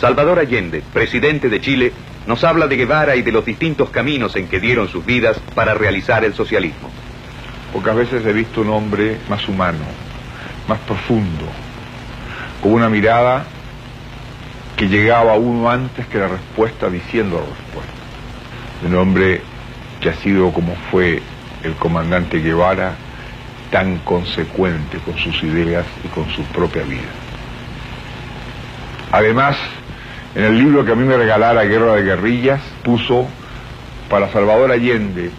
Salvador Allende, presidente de Chile, nos habla de Guevara y de los distintos caminos en que dieron sus vidas para realizar el socialismo. Pocas veces he visto un hombre más humano, más profundo, con una mirada que llegaba a uno antes que la respuesta diciendo la respuesta. Un hombre que ha sido, como fue el comandante Guevara, tan consecuente con sus ideas y con su propia vida. Además, en el libro que a mí me regalara Guerra de Guerrillas, puso para Salvador Allende,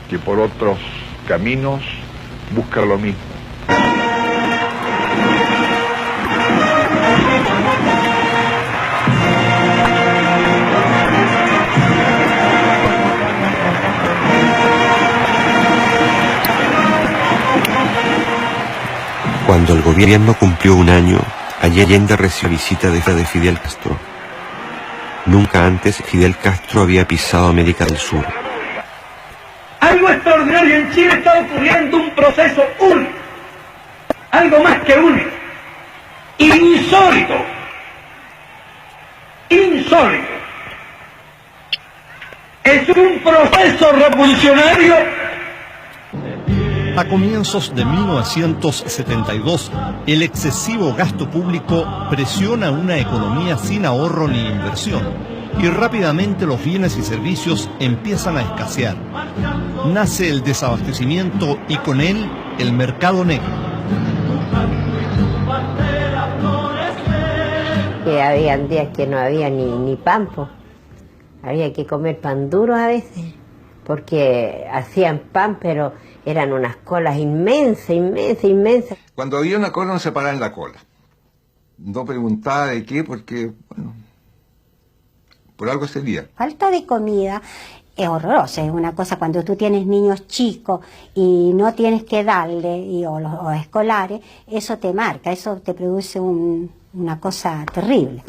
que por otros caminos busca lo mismo. Cuando el gobierno cumplió un año, Allende recibió visita de Fidel Castro. Nunca antes Fidel Castro había pisado América del Sur. Algo extraordinario en Chile está ocurriendo, un proceso único, algo más que único, insólito, es un proceso revolucionario. A comienzos de 1972, el excesivo gasto público presiona una economía sin ahorro ni inversión, y rápidamente los bienes y servicios empiezan a escasear. Nace el desabastecimiento y con él el mercado negro. Que habían días que no había ni pan, po. Había que comer pan duro a veces, porque hacían pan, pero eran unas colas inmensas. Cuando había una cola no se paraba en la cola. No preguntaba de qué, porque, bueno, por algo sería. Falta de comida es horrorosa, es una cosa cuando tú tienes niños chicos y no tienes que darle, o los escolares, eso te marca, eso te produce una cosa terrible.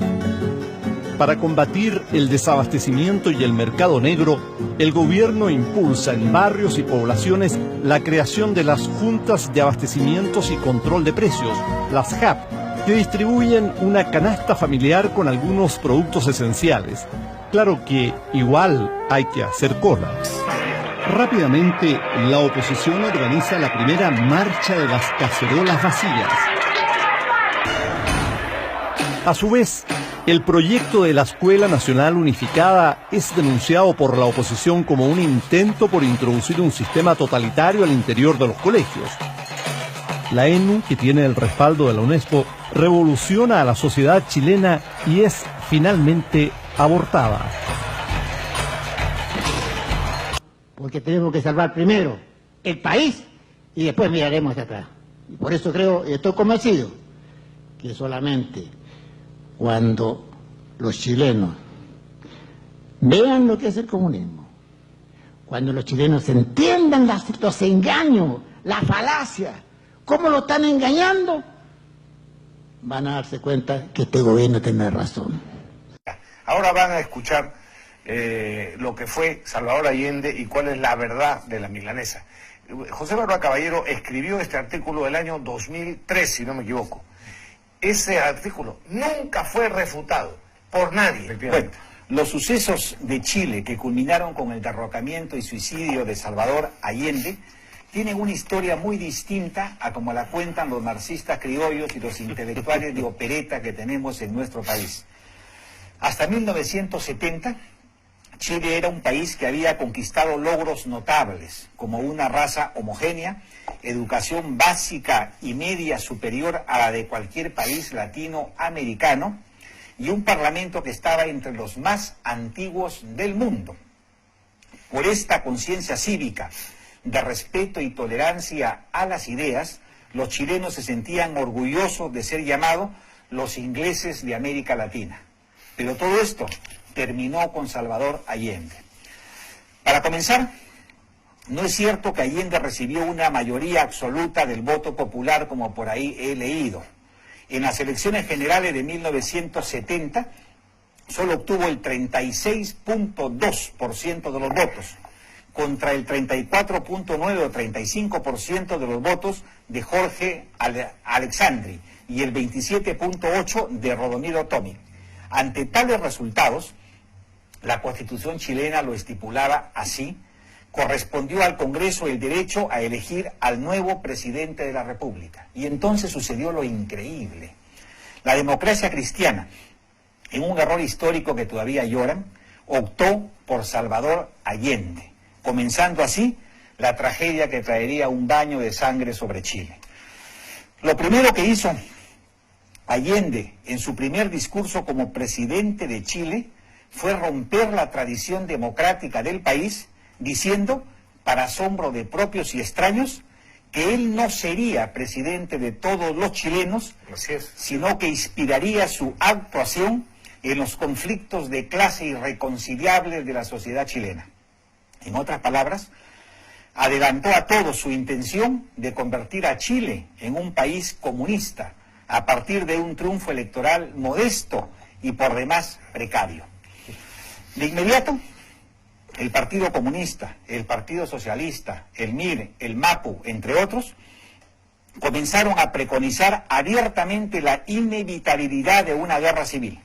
Para combatir el desabastecimiento y el mercado negro, el gobierno impulsa en barrios y poblaciones la creación de las Juntas de Abastecimientos y Control de Precios, las JAP, que distribuyen una canasta familiar con algunos productos esenciales. Claro que igual hay que hacer cola. Rápidamente, la oposición organiza la primera marcha de las cacerolas vacías. A su vez, el proyecto de la Escuela Nacional Unificada es denunciado por la oposición como un intento por introducir un sistema totalitario al interior de los colegios. La ENU, que tiene el respaldo de la UNESCO, revoluciona a la sociedad chilena y es finalmente abortada. Porque tenemos que salvar primero el país y después miraremos hacia atrás. Y por eso creo y estoy convencido que solamente cuando los chilenos vean lo que es el comunismo, cuando los chilenos entiendan los engaños, la falacia, cómo lo están engañando, van a darse cuenta que este gobierno tiene razón. Ahora van a escuchar lo que fue Salvador Allende y cuál es la verdad de la milanesa. José Barba Caballero escribió este artículo del año 2003, si no me equivoco. Ese artículo nunca fue refutado por nadie. Bueno, los sucesos de Chile que culminaron con el derrocamiento y suicidio de Salvador Allende tienen una historia muy distinta a como la cuentan los marxistas criollos y los intelectuales de opereta que tenemos en nuestro país. Hasta 1970, Chile era un país que había conquistado logros notables, como una raza homogénea, educación básica y media superior a la de cualquier país latinoamericano, y un parlamento que estaba entre los más antiguos del mundo. Por esta conciencia cívica de respeto y tolerancia a las ideas, los chilenos se sentían orgullosos de ser llamados los ingleses de América Latina. Pero todo esto terminó con Salvador Allende. Para comenzar, no es cierto que Allende recibió una mayoría absoluta del voto popular como por ahí he leído. En las elecciones generales de 1970 solo obtuvo el 36.2% de los votos, contra el 34.9 o 35% de los votos de Jorge Alexandri y el 27.8% de Rodomiro Tomic. Ante tales resultados, la Constitución chilena lo estipulaba así: correspondió al Congreso el derecho a elegir al nuevo presidente de la República. Y entonces sucedió lo increíble. La democracia cristiana, en un error histórico que todavía lloran, optó por Salvador Allende, comenzando así la tragedia que traería un baño de sangre sobre Chile. Lo primero que hizo Allende en su primer discurso como presidente de Chile fue romper la tradición democrática del país, diciendo, para asombro de propios y extraños, que él no sería presidente de todos los chilenos, sino que inspiraría su actuación en los conflictos de clase irreconciliables de la sociedad chilena. En otras palabras, adelantó a todos su intención de convertir a Chile en un país comunista a partir de un triunfo electoral modesto y por demás precario. De inmediato, el Partido Comunista, el Partido Socialista, el MIR, el MAPU, entre otros, comenzaron a preconizar abiertamente la inevitabilidad de una guerra civil.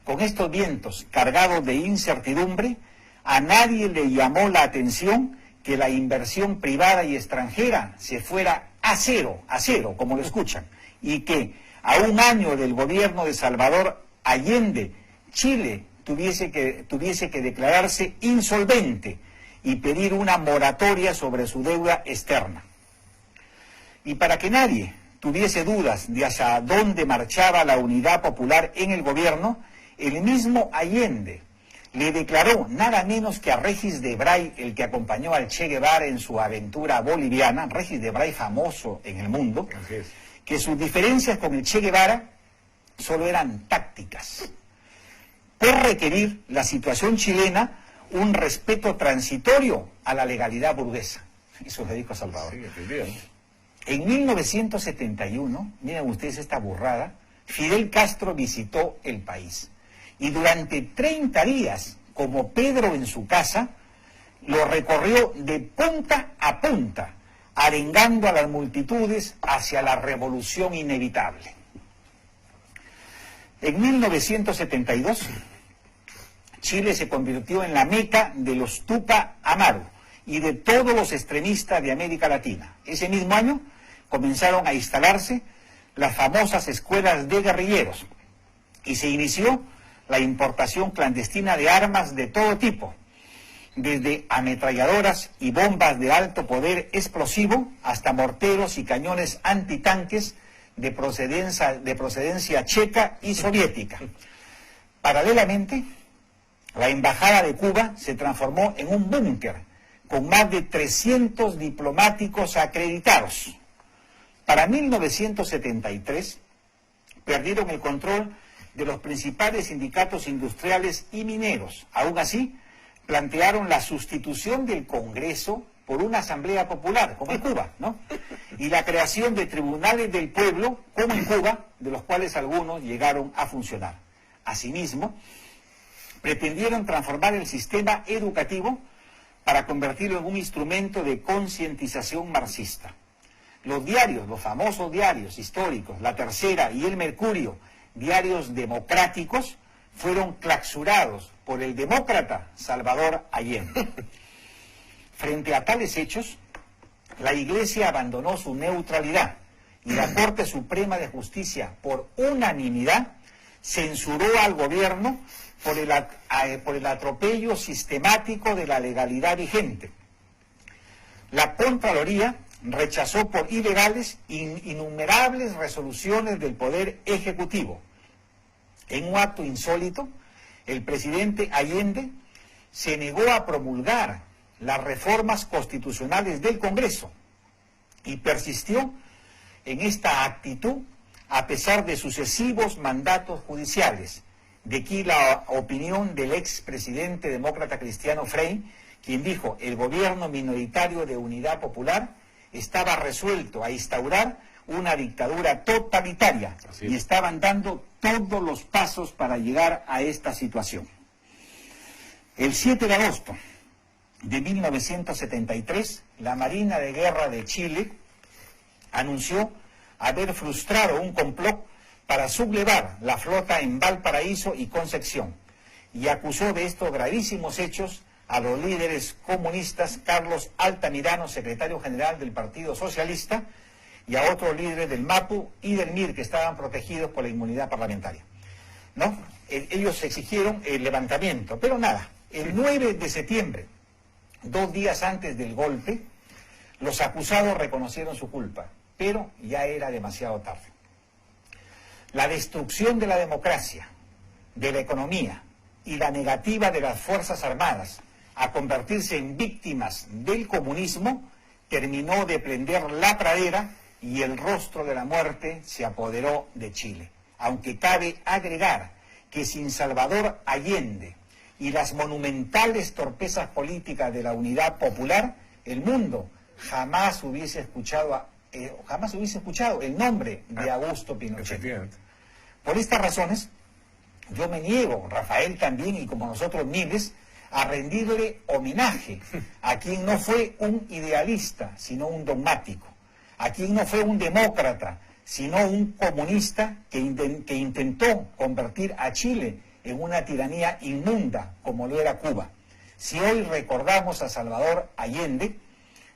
Con estos vientos cargados de incertidumbre, a nadie le llamó la atención que la inversión privada y extranjera se fuera a cero, como lo escuchan, y que a un año del gobierno de Salvador Allende, Chile tuviese que declararse insolvente y pedir una moratoria sobre su deuda externa. Y para que nadie tuviese dudas de hacia dónde marchaba la unidad popular en el gobierno, el mismo Allende le declaró nada menos que a Regis Debray, el que acompañó al Che Guevara en su aventura boliviana, Regis Debray famoso en el mundo, que sus diferencias con el Che Guevara solo eran tácticas. Por requerir la situación chilena un respeto transitorio a la legalidad burguesa. Eso le dijo a Salvador. En 1971, miren ustedes esta burrada, Fidel Castro visitó el país. Y durante 30 días, como Pedro en su casa, lo recorrió de punta a punta, arengando a las multitudes hacia la revolución inevitable. En 1972, Chile se convirtió en la meca de los Tupac Amaru y de todos los extremistas de América Latina. Ese mismo año comenzaron a instalarse las famosas escuelas de guerrilleros y se inició la importación clandestina de armas de todo tipo, desde ametralladoras y bombas de alto poder explosivo hasta morteros y cañones antitanques de procedencia checa y soviética. Paralelamente, la Embajada de Cuba se transformó en un búnker con más de 300 diplomáticos acreditados. Para 1973, perdieron el control de los principales sindicatos industriales y mineros. Aún así, plantearon la sustitución del Congreso por una asamblea popular, como en Cuba, ¿no? Y la creación de tribunales del pueblo, como en Cuba, de los cuales algunos llegaron a funcionar. Asimismo, pretendieron transformar el sistema educativo para convertirlo en un instrumento de concientización marxista. Los diarios, los famosos diarios históricos, La Tercera y El Mercurio, diarios democráticos, fueron clausurados por el demócrata Salvador Allende. Frente a tales hechos, la Iglesia abandonó su neutralidad y la Corte Suprema de Justicia, por unanimidad, censuró al gobierno por el atropello sistemático de la legalidad vigente. La Contraloría rechazó por ilegales innumerables resoluciones del Poder Ejecutivo. En un acto insólito, el presidente Allende se negó a promulgar las reformas constitucionales del Congreso y persistió en esta actitud a pesar de sucesivos mandatos judiciales. De aquí la opinión del expresidente demócrata cristiano Frei, quien dijo: el gobierno minoritario de Unidad Popular estaba resuelto a instaurar una dictadura totalitaria y estaban dando todos los pasos para llegar a esta situación. El 7 de agosto de 1973, la Marina de Guerra de Chile anunció haber frustrado un complot para sublevar la flota en Valparaíso y Concepción, y acusó de estos gravísimos hechos a los líderes comunistas Carlos Altamirano, secretario general del Partido Socialista, y a otros líderes del MAPU y del MIR que estaban protegidos por la inmunidad parlamentaria. ¿No? Ellos exigieron el levantamiento, pero nada, el 9 de septiembre, 2 días antes del golpe, los acusados reconocieron su culpa, pero ya era demasiado tarde. La destrucción de la democracia, de la economía y la negativa de las Fuerzas Armadas a convertirse en víctimas del comunismo terminó de prender la pradera y el rostro de la muerte se apoderó de Chile. Aunque cabe agregar que sin Salvador Allende y las monumentales torpezas políticas de la Unidad Popular, el mundo jamás hubiese escuchado el nombre de Augusto Pinochet. Por estas razones, yo me niego, Rafael también, y como nosotros miles, a rendirle homenaje a quien no fue un idealista, sino un dogmático, a quien no fue un demócrata, sino un comunista que intentó convertir a Chile en una tiranía inmunda, como lo era Cuba. Si hoy recordamos a Salvador Allende,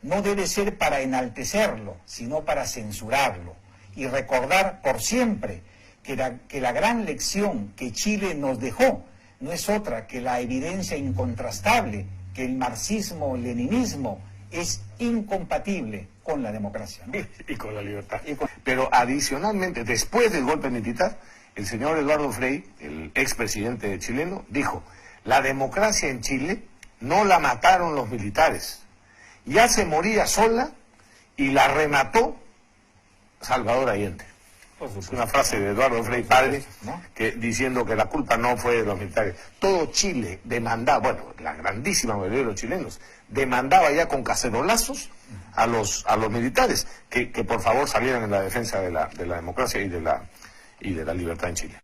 no debe ser para enaltecerlo, sino para censurarlo, y recordar por siempre que la gran lección que Chile nos dejó no es otra que la evidencia incontrastable que el marxismo-leninismo es incompatible con la democracia, ¿no? Y con la libertad. Pero adicionalmente, después del golpe militar, el señor Eduardo Frei, el expresidente chileno, dijo: la democracia en Chile no la mataron los militares, ya se moría sola y la remató Salvador Allende. Es una frase de Eduardo Frei padre, ¿no?, que diciendo que la culpa no fue de los militares. Todo Chile demandaba, bueno, la grandísima mayoría de los chilenos demandaba ya con cacerolazos a los militares que por favor salieran en la defensa de la democracia y de la libertad en Chile.